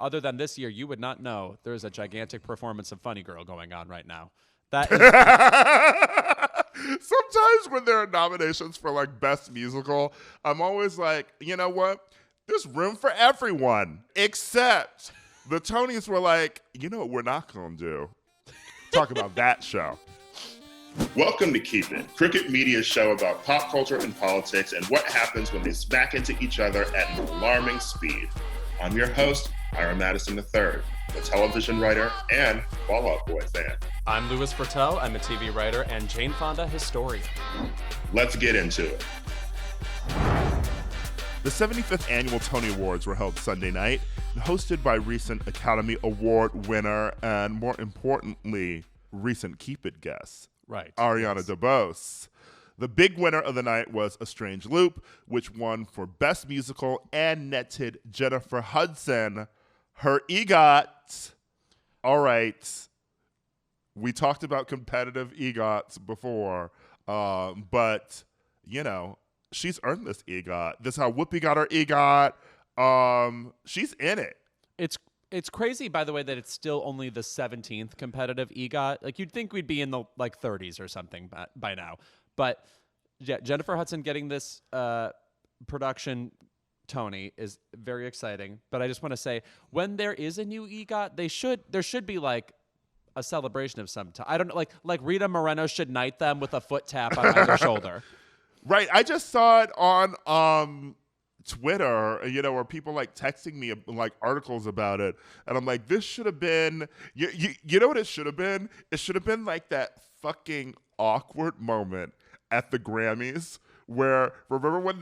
other than this year, you would not know there is a gigantic performance of Funny Girl going on right now. That is Sometimes when there are nominations for like Best Musical, I'm always like, you know what? There's room for everyone, except the Tonys were like, you know what we're not going to do? Talk about that show. Welcome to Keep It, Cricket Media's show about pop culture and politics and what happens when they smack into each other at an alarming speed. I'm your host, Ira Madison III, a television writer and Fall Out Boy fan. I'm Louis Fertel. I'm a TV writer and Jane Fonda historian. Let's get into it. The 75th Annual Tony Awards were held Sunday night, hosted by recent Academy Award winner and, more importantly, recent Keep It guest, right, Ariana DeBose. The big winner of the night was A Strange Loop, which won for Best Musical and netted Jennifer Hudson her EGOT. All right, we talked about competitive EGOTs before, but, you know, she's earned this EGOT. This is how Whoopi got her EGOT. She's in it. It's crazy, by the way, that it's still only the 17th competitive EGOT. Like, you'd think we'd be in the 30s or something by now. But yeah, Jennifer Hudson getting this production Tony is very exciting. But I just want to say, when there is a new EGOT, there should be like a celebration of some type. I don't know, like Rita Moreno should knight them with a foot tap on either shoulder. Right. I just saw it on Twitter, you know, where people like texting me like articles about it, and I'm like, this should have been. You know what it should have been? It should have been like that fucking awkward moment at the Grammys where remember when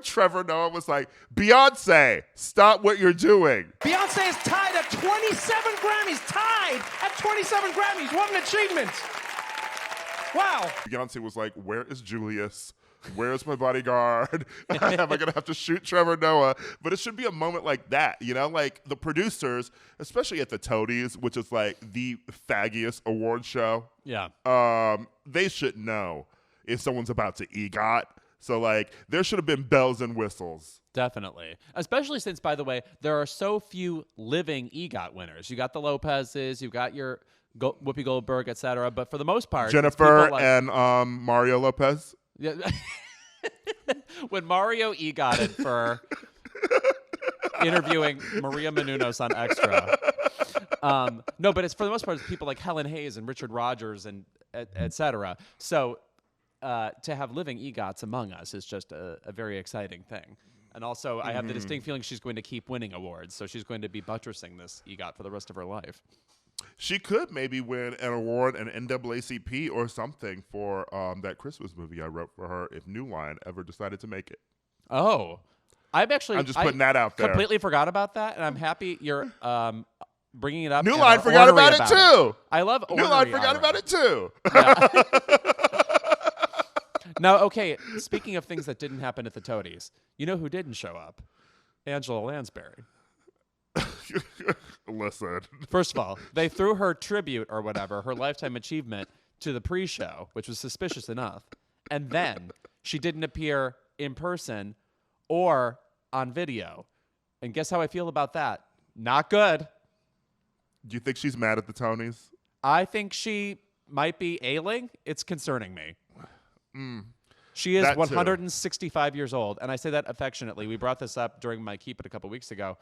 Trevor Noah was like, Beyonce, stop what you're doing. Beyonce is tied at 27 Grammys. Tied at 27 Grammys. What an achievement. Wow. Beyonce was like, where is Julius? Where's my bodyguard? Am I going to have to shoot Trevor Noah? But it should be a moment like that, you know? Like the producers, especially at the Toadies, which is like the faggiest award show. Yeah. They should know if someone's about to EGOT. So like there should have been bells and whistles. Definitely. Especially since, by the way, there are so few living EGOT winners. You got the Lopez's, you got your Whoopi Goldberg, etc. But for the most part, Jennifer and Mario Lopez. Yeah. When Mario EGOTed for interviewing Maria Menounos on Extra. No, but it's for the most part, it's people like Helen Hayes and Richard Rodgers and etc. So to have living EGOTs among us is just a very exciting thing. And also, I have the distinct feeling she's going to keep winning awards, so she's going to be buttressing this EGOT for the rest of her life. She could maybe win an award, an NAACP or something for that Christmas movie I wrote for her if New Line ever decided to make it. Oh. I'm just putting that out there. Completely forgot about that, and I'm happy you're bringing it up. New Line forgot about it too. I love New Line forgot about it too. Yeah. Now, okay, speaking of things that didn't happen at the Toadies, you know who didn't show up? Angela Lansbury. Listen. First of all, they threw her tribute or whatever, her lifetime achievement, to the pre-show, which was suspicious enough. And then she didn't appear in person or on video. And guess how I feel about that? Not good. Do you think she's mad at the Tonys? I think she might be ailing. It's concerning me. She is 165 years old, and I say that affectionately. We brought this up during my Keep It a couple weeks ago.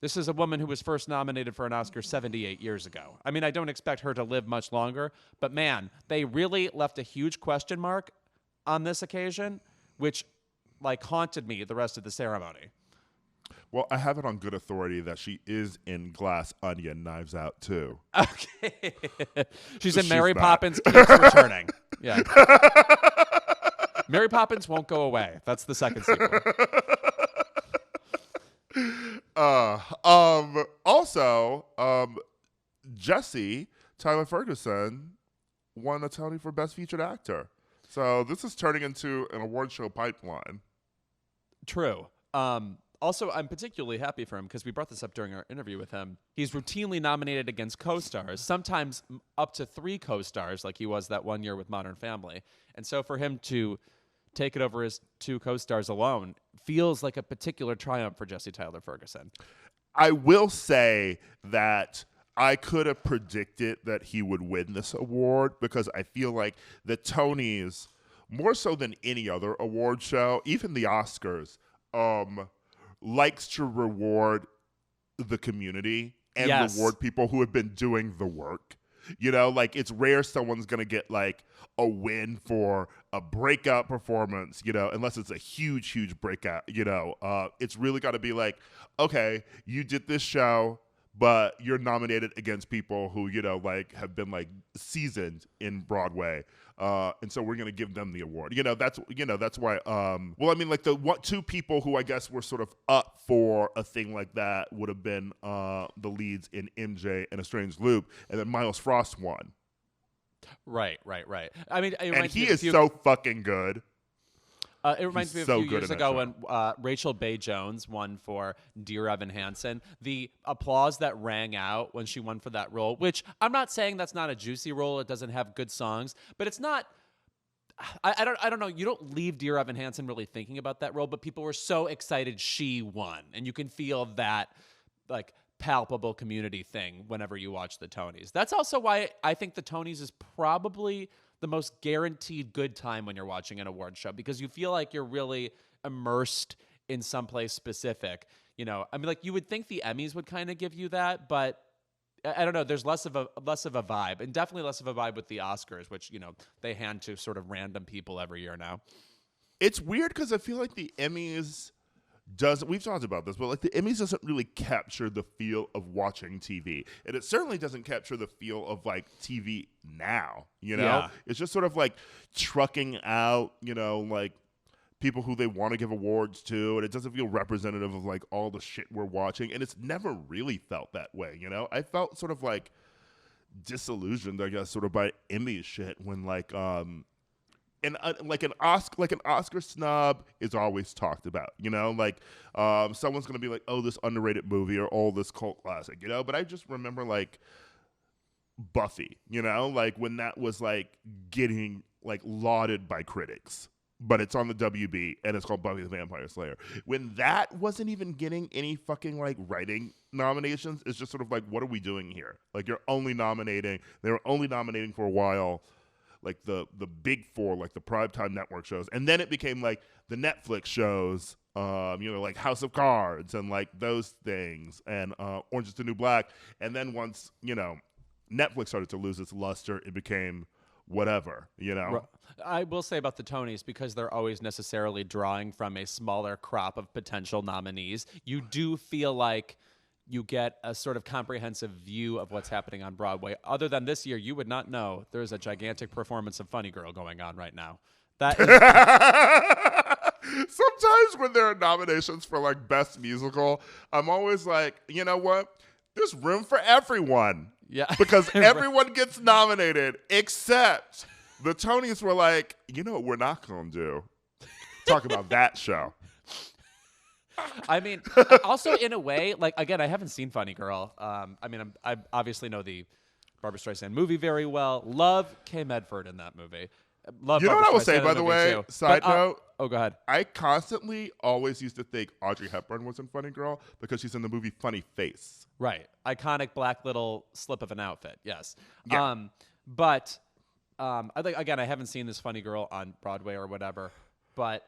This is a woman who was first nominated for an Oscar 78 years ago. I mean, I don't expect her to live much longer, but man, they really left a huge question mark on this occasion, which like haunted me the rest of the ceremony. Well, I have it on good authority that she is in Glass Onion, Knives Out too. Okay. She's in Mary Poppins Keeps Returning. Yeah. Mary Poppins won't go away. That's the second sequel. Also, Jesse, Tyler Ferguson, won a Tony for Best Featured Actor. So this is turning into an award show pipeline. True. Also, I'm particularly happy for him because we brought this up during our interview with him. He's routinely nominated against co-stars, sometimes up to 3 co-stars, like he was that one year with Modern Family. And so for him to take it over his 2 co-stars alone, feels like a particular triumph for Jesse Tyler Ferguson. I will say that I could have predicted that he would win this award because I feel like the Tonys, more so than any other award show, even the Oscars, likes to reward the community and reward people who have been doing the work. You know, like it's rare someone's going to get like a win for a breakout performance, you know, unless it's a huge, huge breakout, you know. It's really got to be like, okay, you did this show, but you're nominated against people who, you know, like have been like seasoned in Broadway. And so we're going to give them the award. That's why, well, I mean, like two people who I guess were sort of up for a thing like that would have been the leads in MJ and A Strange Loop, and then Miles Frost won. Right. I mean, and he is so fucking good. It reminds me of a few years ago when Rachel Bay Jones won for Dear Evan Hansen. The applause that rang out when she won for that role, which I'm not saying that's not a juicy role. It doesn't have good songs, but it's not. I don't know. You don't leave Dear Evan Hansen really thinking about that role, but people were so excited she won, and you can feel that like palpable community thing whenever you watch the Tonys. That's also why I think the Tonys is probably the most guaranteed good time when you're watching an award show, because you feel like you're really immersed in someplace specific. You know, I mean, like you would think the Emmys would kind of give you that, but I don't know. There's less of a vibe, and definitely less of a vibe with the Oscars, which, you know, they hand to sort of random people every year now. It's weird because I feel like the Emmys we've talked about this, but like the Emmys doesn't really capture the feel of watching TV. And it certainly doesn't capture the feel of like TV now, you know? Yeah. It's just sort of like trucking out, you know, like people who they want to give awards to, and it doesn't feel representative of like all the shit we're watching. And it's never really felt that way, you know? I felt sort of like disillusioned, I guess, sort of by Emmy shit when like and like an Oscar snub is always talked about, you know, like someone's gonna be like, oh, this underrated movie or oh, this cult classic, you know. But I just remember like Buffy, you know, like when that was like getting like lauded by critics, but it's on the WB and it's called Buffy the Vampire Slayer. When that wasn't even getting any fucking like writing nominations, it's just sort of like, what are we doing here? Like they were only nominating for a while, like the big four, like the primetime network shows. And then it became like the Netflix shows, you know, like House of Cards and like those things and Orange is the New Black. And then once, you know, Netflix started to lose its luster, it became whatever, you know. I will say about the Tonys, because they're always necessarily drawing from a smaller crop of potential nominees, you do feel like you get a sort of comprehensive view of what's happening on Broadway. Other than this year, you would not know there's a gigantic performance of Funny Girl going on right now. That is sometimes when there are nominations for like Best Musical, I'm always like, you know what? There's room for everyone. Yeah. Because everyone gets nominated except the Tonys were like, you know what we're not going to do? Talk about that show. I mean, also in a way, like, again, I haven't seen Funny Girl. I mean, I obviously know the Barbra Streisand movie very well. Love Kay Medford in that movie. Love you know Barbra what I will Streisand say, in by the way, too. side note? Oh, go ahead. I constantly always used to think Audrey Hepburn was in Funny Girl because she's in the movie Funny Face. Right. Iconic black little slip of an outfit. Yes. Yeah. But I think, again, I haven't seen this Funny Girl on Broadway or whatever, but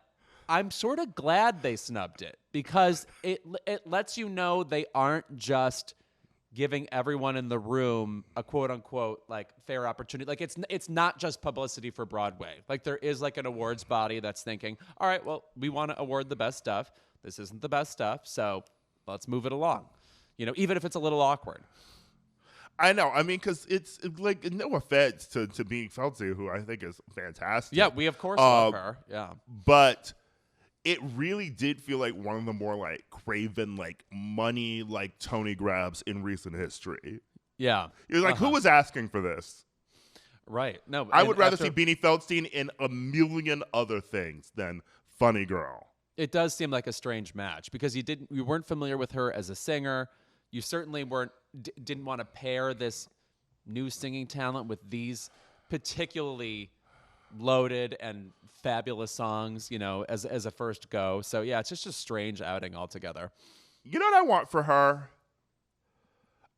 I'm sort of glad they snubbed it because it lets you know they aren't just giving everyone in the room a quote unquote like fair opportunity. Like it's not just publicity for Broadway. Like there is like an awards body that's thinking, all right, well, we want to award the best stuff. This isn't the best stuff, so let's move it along. You know, even if it's a little awkward. I know. I mean, because it's like no offense to Beanie Feldstein, who I think is fantastic. Yeah, we of course love her. Yeah, but it really did feel like one of the more like craven, like money, like Tony grabs in recent history. Yeah, you're like, who was asking for this? Right. No, I would rather see Beanie Feldstein in a million other things than Funny Girl. It does seem like a strange match because you weren't familiar with her as a singer. You certainly didn't want to pair this new singing talent with these particularly loaded and fabulous songs, as a first go. So yeah, it's just a strange outing altogether. You know what I want for her?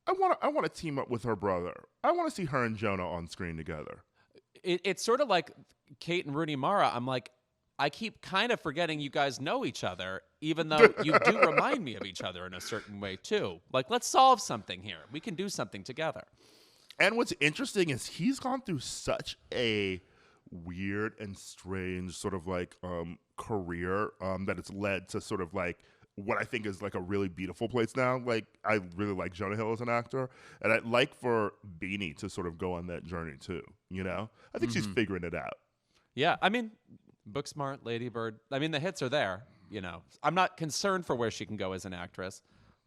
I want to team up with her brother. I want to see her and Jonah on screen together. It's sort of like Kate and Rooney Mara. I'm like, I keep kind of forgetting you guys know each other, even though you do remind me of each other in a certain way too. Like, let's solve something here. We can do something together. And what's interesting is he's gone through such a weird and strange sort of like career that it's led to sort of like what I think is like a really beautiful place now. Like, I really like Jonah Hill as an actor, and I'd like for Beanie to sort of go on that journey too. I think she's figuring it out. Yeah, I mean, Booksmart, Lady Bird. I mean, the hits are there. I'm not concerned for where she can go as an actress.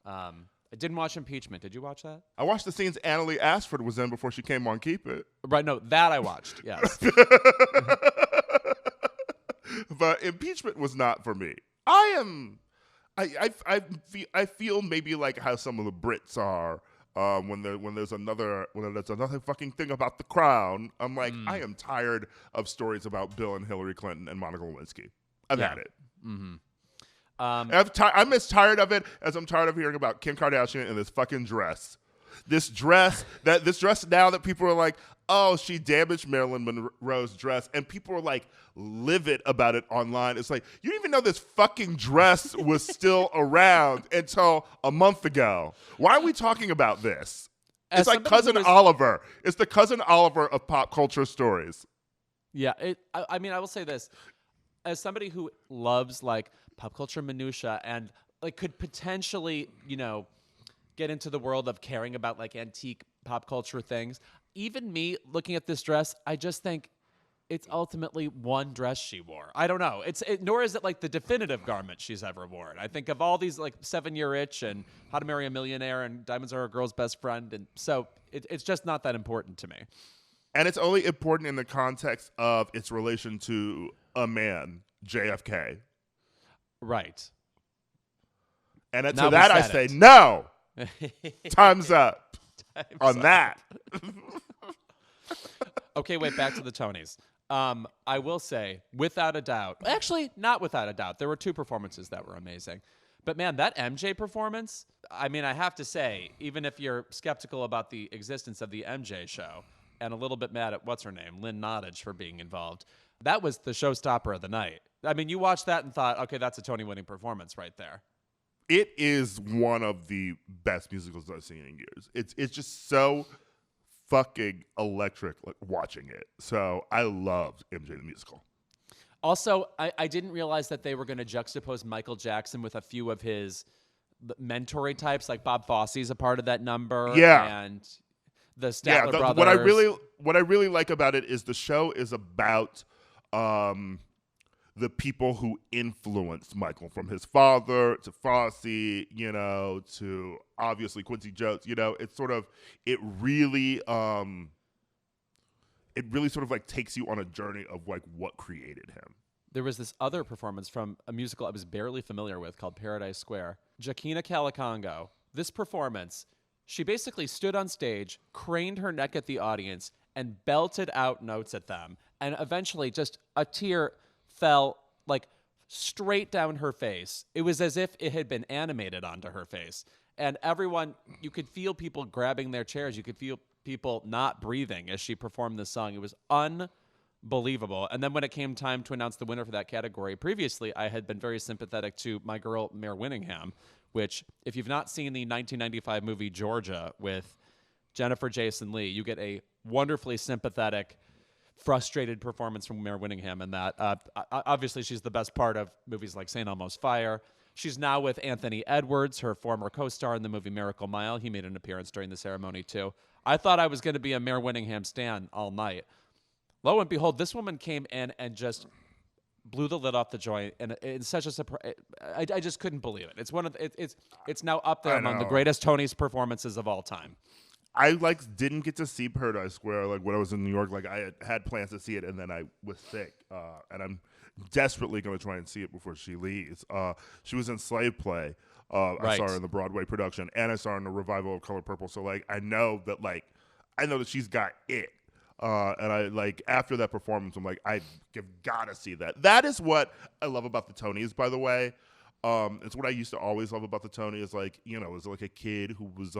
I didn't watch Impeachment. Did you watch that? I watched the scenes Annalee Ashford was in before she came on Keep It. Right, no, that I watched, yes. But Impeachment was not for me. I feel maybe like how some of the Brits are when there's another fucking thing about the crown. I'm like, I am tired of stories about Bill and Hillary Clinton and Monica Lewinsky. I've had it. Mm-hmm. I'm as tired of it as I'm tired of hearing about Kim Kardashian in this fucking dress. This dress now that people are like, oh, she damaged Marilyn Monroe's dress, and people are like livid about it online. It's like, you didn't even know this fucking dress was still around until a month ago. Why are we talking about this? It's like Cousin Oliver. It's the Cousin Oliver of pop culture stories. Yeah, I mean, I will say this. As somebody who loves like pop culture minutia and like could potentially, get into the world of caring about like antique pop culture things, even me looking at this dress, I just think it's ultimately one dress she wore. I don't know. Nor is it like the definitive garment she's ever worn. I think of all these like 7-Year Itch and How to Marry a Millionaire and Diamonds Are a Girl's Best Friend. And so it's just not that important to me. And it's only important in the context of its relation to a man, JFK. Right. And to that I say, no. Time's up on that. Okay, wait, back to the Tonys. I will say, without a doubt, actually, not without a doubt, there were 2 performances that were amazing. But man, that MJ performance, I mean, I have to say, even if you're skeptical about the existence of the MJ show and a little bit mad at what's her name, Lynn Nottage, for being involved, that was the showstopper of the night. I mean, you watched that and thought, okay, that's a Tony-winning performance right there. It is one of the best musicals I've seen in years. It's just so fucking electric, like, watching it. So I loved MJ the Musical. Also, I didn't realize that they were going to juxtapose Michael Jackson with a few of his mentoring types, like Bob Fosse's a part of that number. Yeah. And the Statler brothers. What I really like about it is the show is about the people who influenced Michael, from his father to Fosse, to obviously Quincy Jones. It's sort of, it really sort of like takes you on a journey of like what created him. There was this other performance from a musical I was barely familiar with called Paradise Square. Joaquina Calicongo, this performance, she basically stood on stage, craned her neck at the audience, and belted out notes at them. And eventually just a tear fell like straight down her face. It was as if it had been animated onto her face. And everyone, you could feel people grabbing their chairs. You could feel people not breathing as she performed this song. It was unbelievable. And then when it came time to announce the winner for that category, previously I had been very sympathetic to my girl, Mare Winningham, which, if you've not seen the 1995 movie Georgia with Jennifer Jason Leigh, you get a wonderfully sympathetic, frustrated performance from Mare Winningham in that. Obviously, she's the best part of movies like St. Elmo's Fire. She's now with Anthony Edwards, her former co-star in the movie Miracle Mile. He made an appearance during the ceremony, too. I thought I was going to be a Mare Winningham stan all night. Lo and behold, this woman came in and just blew the lid off the joint, and it's such a surprise. I just couldn't believe it. It's now up there among the greatest Tonys performances of all time. I didn't get to see Paradise Square when I was in New York. I had plans to see it, and then I was sick, and I'm desperately going to try and see it before she leaves. She was in Slave Play. Right. I saw her in the Broadway production, and I saw her in the revival of Color Purple. So I know that she's got it. And I like after that performance, I'm like, I've got to see that. That is what I love about the Tonys, by the way. It's what I used to always love about the Tonys. Like, you know, as like a kid who was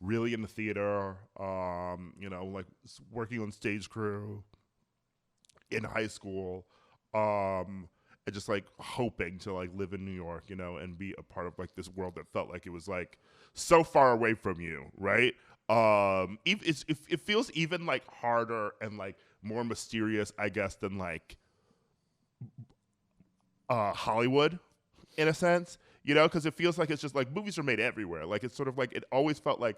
really in the theater, you know, like working on stage crew in high school, and just like hoping to like live in New York, you know, and be a part of like this world that felt like it was like so far away from you, right? It feels even like harder and like more mysterious, I guess, than like Hollywood, in a sense, you know, because it feels like it's just like movies are made everywhere. Like it's sort of like it always felt like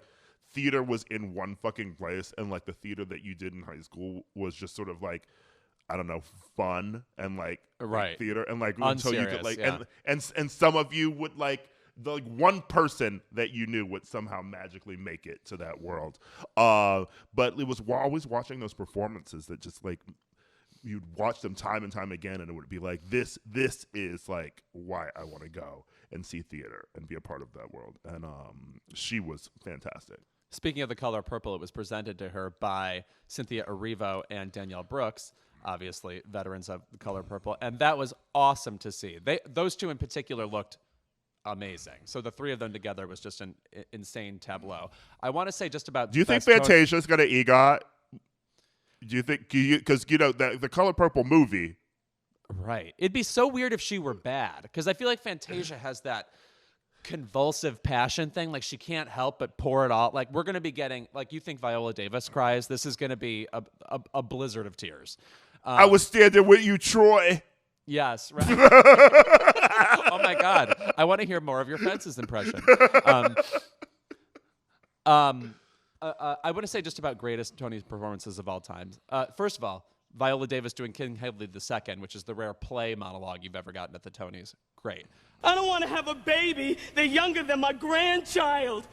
theater was in one fucking place, and like the theater that you did in high school was just sort of like, I don't know, fun and like theater and like until you could like and some of you would like the like one person that you knew would somehow magically make it to that world. But it was always watching those performances that just like you'd watch them time and time again, and it would be like this is like why I want to go and see theater and be a part of that world. And she was fantastic. Speaking of The Color Purple, it was presented to her by Cynthia Erivo and Danielle Brooks, obviously veterans of The Color Purple, and that was awesome to see. Those two in particular looked amazing. So the three of them together was just an insane tableau. I want to say just about. Do you think Fantasia's going to EGOT? Do you think, because you know the Color Purple movie? Right. It'd be so weird if she were bad, because I feel like Fantasia has that convulsive passion thing. Like she can't help but pour it all. Like we're going to be getting, like you think Viola Davis cries. This is going to be a blizzard of tears. I was standing with you, Troy. Yes. Right. Oh my God. I want to hear more of your Fences impression. I want to say just about greatest Tony performances of all time. First of all, Viola Davis doing King Hedley II, which is the rare play monologue you've ever gotten at the Tonys. Great. I don't want to have a baby. They're younger than my grandchild.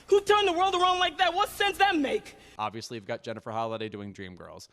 Who turned the world around like that? What sense that make? Obviously, you've got Jennifer Holliday doing Dreamgirls.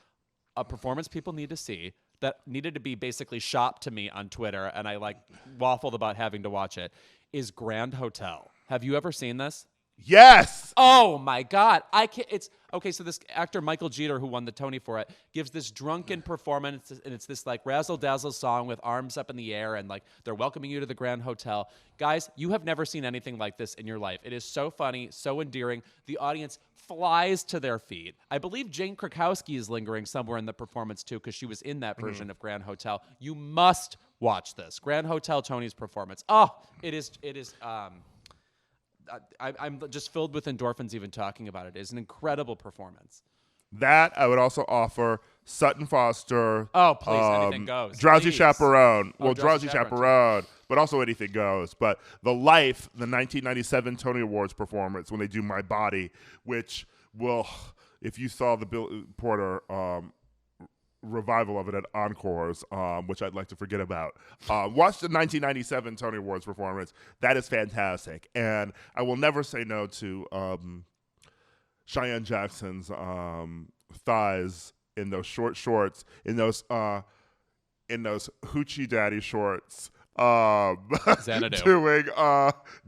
A performance people need to see that needed to be basically shopped to me on Twitter, and I like waffled about having to watch it, is Grand Hotel. Have you ever seen this? Yes. Oh my God. I can't. It's okay. So this actor, Michael Jeter, who won the Tony for it, gives this drunken performance, and it's this like razzle dazzle song with arms up in the air, and like they're welcoming you to the Grand Hotel. Guys, you have never seen anything like this in your life. It is so funny, so endearing. The audience flies to their feet. I believe Jane Krakowski is lingering somewhere in the performance too, because she was in that version of Grand Hotel. You must watch this Grand Hotel Tony's performance. Oh, it is. I'm just filled with endorphins even talking about it. It is an incredible performance. That I would also offer Sutton Foster. Oh, please, anything goes. Drowsy Please. Chaperone. Oh, Well, Drowsy Drowsy Chaperone, but also anything goes. But the 1997 Tony Awards performance when they do My Body, which will, if you saw the Bill Porter revival of it at Encores, which I'd like to forget about. Watch the 1997 Tony Awards performance. That is fantastic. And I will never say no to Cheyenne Jackson's thighs in those short shorts, in those hoochie daddy shorts. Xanadu. Doing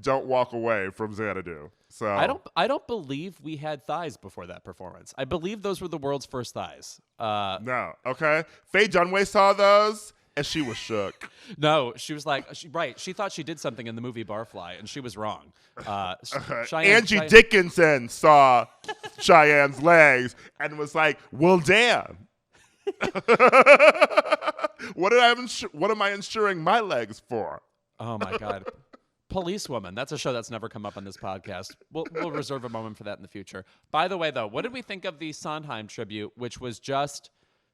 Don't Walk Away from Xanadu. So I don't believe we had thighs before that performance. I believe those were the world's first thighs. No, okay. Faye Dunaway saw those and she was shook. No, she was like, she thought she did something in the movie Barfly, and she was wrong. Angie Dickinson saw Cheyenne's legs and was like, well, damn. What am I insuring my legs for? Oh my God. Policewoman. That's a show that's never come up on this podcast. We'll reserve a moment for that in the future. By the way, though, what did we think of the Sondheim tribute, which was just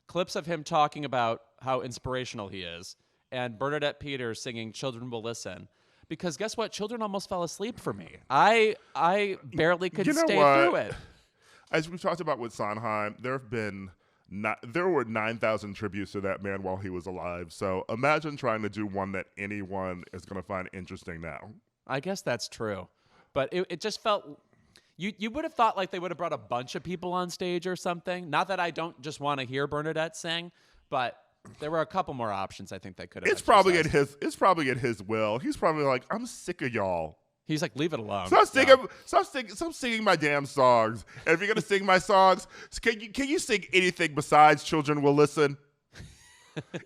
clips of him talking about how inspirational he is, and Bernadette Peters singing "Children Will Listen"? Because guess what? Children almost fell asleep for me. I barely could stay through it. As we talked about with Sondheim, there were 9,000 tributes to that man while he was alive. So imagine trying to do one that anyone is going to find interesting now. I guess that's true. But it just felt... You would have thought like they would have brought a bunch of people on stage or something. Not that I don't just want to hear Bernadette sing, but there were a couple more options I think they could have. It's probably at his will. He's probably like, I'm sick of y'all. He's like, leave it alone. Stop singing my damn songs. And if you're gonna sing my songs, can you sing anything besides "Children Will Listen"?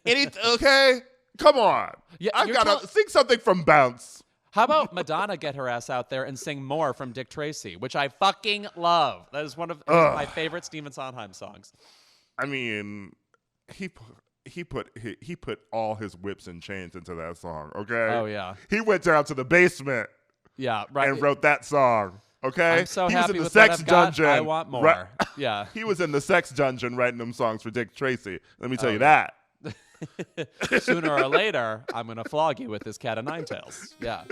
Okay, come on. Yeah, I've gotta sing something from Bounce. How about Madonna get her ass out there and sing More from Dick Tracy, which I fucking love. That is one of my favorite Stephen Sondheim songs. I mean, he put all his whips and chains into that song. Okay. Oh yeah. He went down to the basement. Yeah, right. And wrote that song. Okay. I'm so he happy was in the with sex what I've got. dungeon. I want more. Right. Yeah. He was in the sex dungeon writing them songs for Dick Tracy. Let me tell you that. Sooner or later, I'm gonna flog you with this cat of nine tails. Yeah.